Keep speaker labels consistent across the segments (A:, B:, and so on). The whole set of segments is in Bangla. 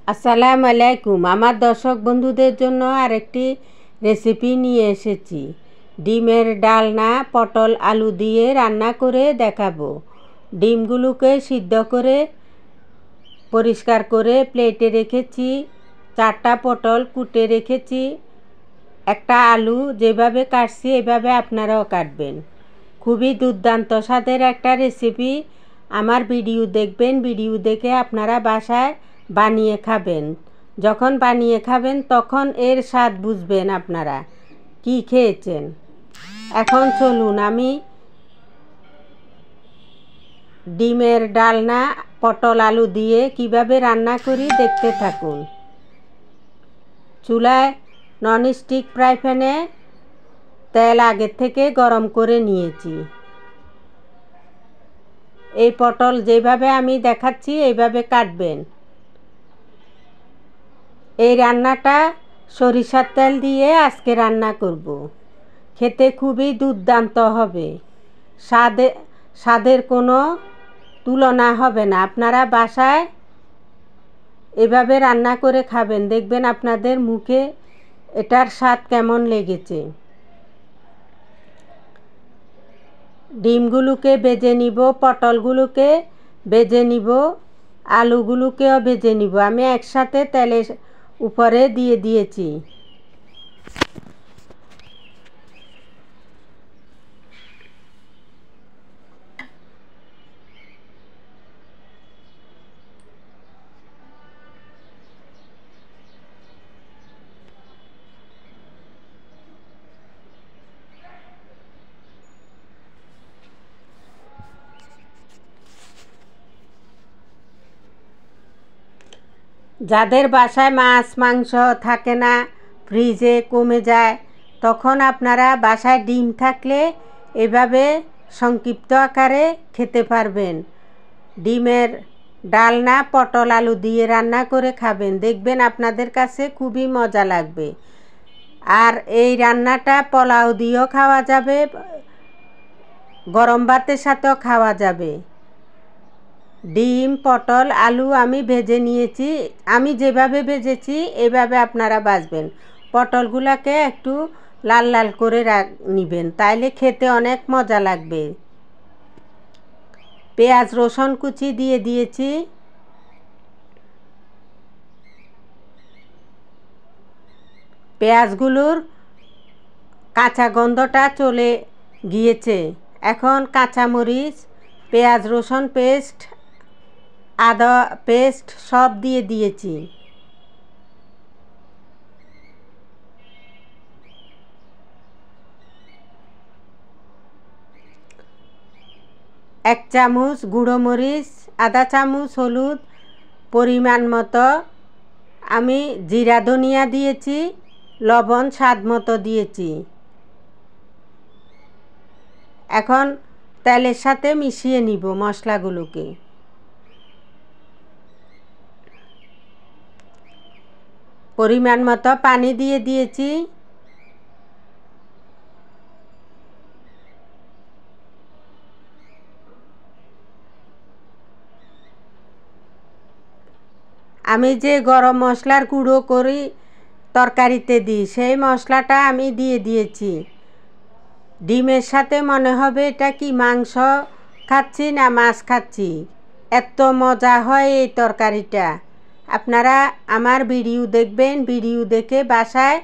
A: আসসালামু আলাইকুম। আমার দর্শক বন্ধুদের জন্য আরেকটি রেসিপি নিয়ে এসেছি। ডিমের ডালনা পটল আলু দিয়ে রান্না করে দেখাবো। ডিমগুলোকে সিদ্ধ করে পরিষ্কার করে প্লেটে রেখেছি। 4টা পটল কুটে রেখেছি। একটা আলু যেভাবে কাটছি এভাবে আপনারাও কাটবেন। খুবই দুর্দান্ত স্বাদের একটা রেসিপি। আমার ভিডিও দেখবেন, ভিডিও দেখে আপনারা বাসায় বানিয়ে খাবেন। যখন বানিয়ে খাবেন তখন এর স্বাদ বুঝবেন আপনারা কি খেয়েছেন। এখন চলুন আমি ডিমের ডালনা পটল আলু দিয়ে কিভাবে রান্না করি দেখতে থাকুন। চুলায় ননস্টিক ফ্রাই প্যানে তেল আগের থেকে গরম করে নিয়েছি। এই পটল যেভাবে আমি দেখাচ্ছি এইভাবে কাটবেন। এই রান্নাটা সরিষার তেল দিয়ে আজকে রান্না করব। খেতে খুবই দুর্দান্ত হবে। স্বাদের কোনো তুলনা হবে না। আপনারা বাসায় এভাবে রান্না করে খাবেন, দেখবেন আপনাদের মুখে এটার স্বাদ কেমন লেগেছে। ডিমগুলোকে ভেজে নিব, পটলগুলোকে ভেজে নিব, আলুগুলোকেও ভেজে নিব। আমি একসাথে তেলের উপরে দিয়ে দিয়েছি। যাদের বাসায় মাছ মাংস থাকে না, ফ্রিজে কমে যায়, তখন আপনারা বাসায় ডিম থাকলে এভাবে সংক্ষিপ্ত আকারে খেতে পারবেন। ডিমের ডালনা পটল আলু দিয়ে রান্না করে খাবেন, দেখবেন আপনাদের কাছে খুবই মজা লাগবে। আর এই রান্নাটা পোলাও দিয়েও খাওয়া যাবে, গরম ভাতের সাথেও খাওয়া যাবে। ডিম পটল আলু আমি ভেজে নিয়েছি। আমি যেভাবে ভেজেছি এভাবে আপনারা ভাজবেন। পটলগুলোকে একটু লাল লাল করে নেবেন, তাইলে খেতে অনেক মজা লাগবে। পেঁয়াজ রসুন কুচি দিয়ে দিয়েছি। পেঁয়াজগুলোর কাঁচা গন্ধটা চলে গিয়েছে। এখন কাঁচামরিচ, পেঁয়াজ রসুন পেস্ট, আদা পেস্ট সব দিয়ে দিয়েছি। এক চামচ গুঁড়ো মরিচ, আধা চামচ হলুদ, পরিমাণ মতো আমি জিরা ধনিয়া দিয়েছি, লবণ স্বাদ মতো দিয়েছি। এখন তেলের সাথে মিশিয়ে নিব মশলাগুলোকে। পরিমাণ মতো পানি দিয়ে দিয়েছি। আমি যে গরম মশলার গুঁড়ো করি তরকারিতে দিই, সেই মশলাটা আমি দিয়ে দিয়েছি। ডিমের সাথে মনে হবে এটা কি মাংস খাচ্ছি না মাছ খাচ্ছি, এত মজা হয় এই তরকারিটা। আপনারা আমার ভিডিও দেখবেন, ভিডিও দেখে বাসায়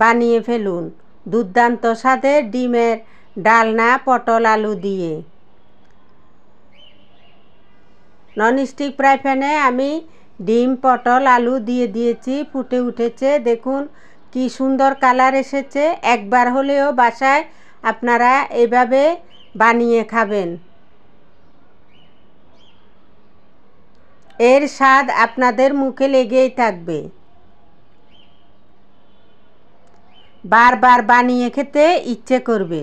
A: বানিয়ে ফেলুন। দুর্দান্ত স্বাদের ডিমের ডালনা পটল আলু দিয়ে। ননস্টিক ফ্রাই প্যানে আমি ডিম পটল আলু দিয়ে দিয়েছি, ফুটে উঠেছে। দেখুন কি সুন্দর কালার এসেছে। একবার হলেও বাসায় আপনারা এভাবে বানিয়ে খাবেন, এর স্বাদ আপনাদের মুখে লেগেই থাকবে। বারবার বানিয়ে খেতে ইচ্ছে করবে।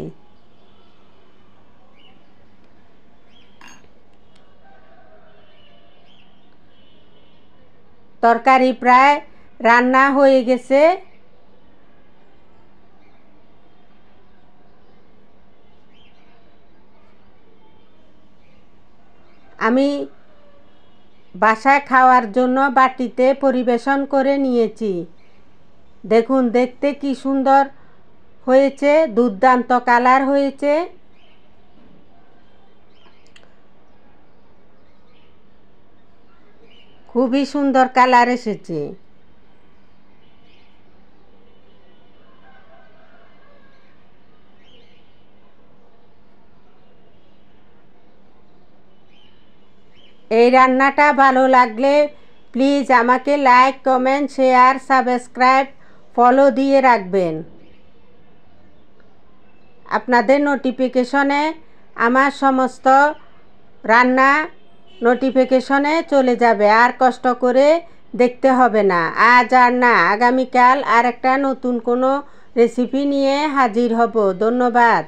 A: তরকারি প্রায় রান্না হয়ে গেছে। আমি বাসায় খাওয়ার জন্য বাটিতে পরিবেশন করে নিয়েছি। দেখুন দেখতে কি সুন্দর হয়েছে, দুর্দান্ত কালার হয়েছে। খুবই সুন্দর কালার এসেছে। এই রান্নাটা ভালো লাগলে প্লিজ আমাকে like, comment, share, subscribe, follow দিয়ে রাখবেন। আপনাদের নোটিফিকেশনে আমার সমস্ত রান্না নোটিফিকেশনে চলে যাবে, আর কষ্ট করে দেখতে হবে না। আজ আর না, আগামীকাল আর একটা নতুন কোনো রেসিপি নিয়ে হাজির হব। ধন্যবাদ।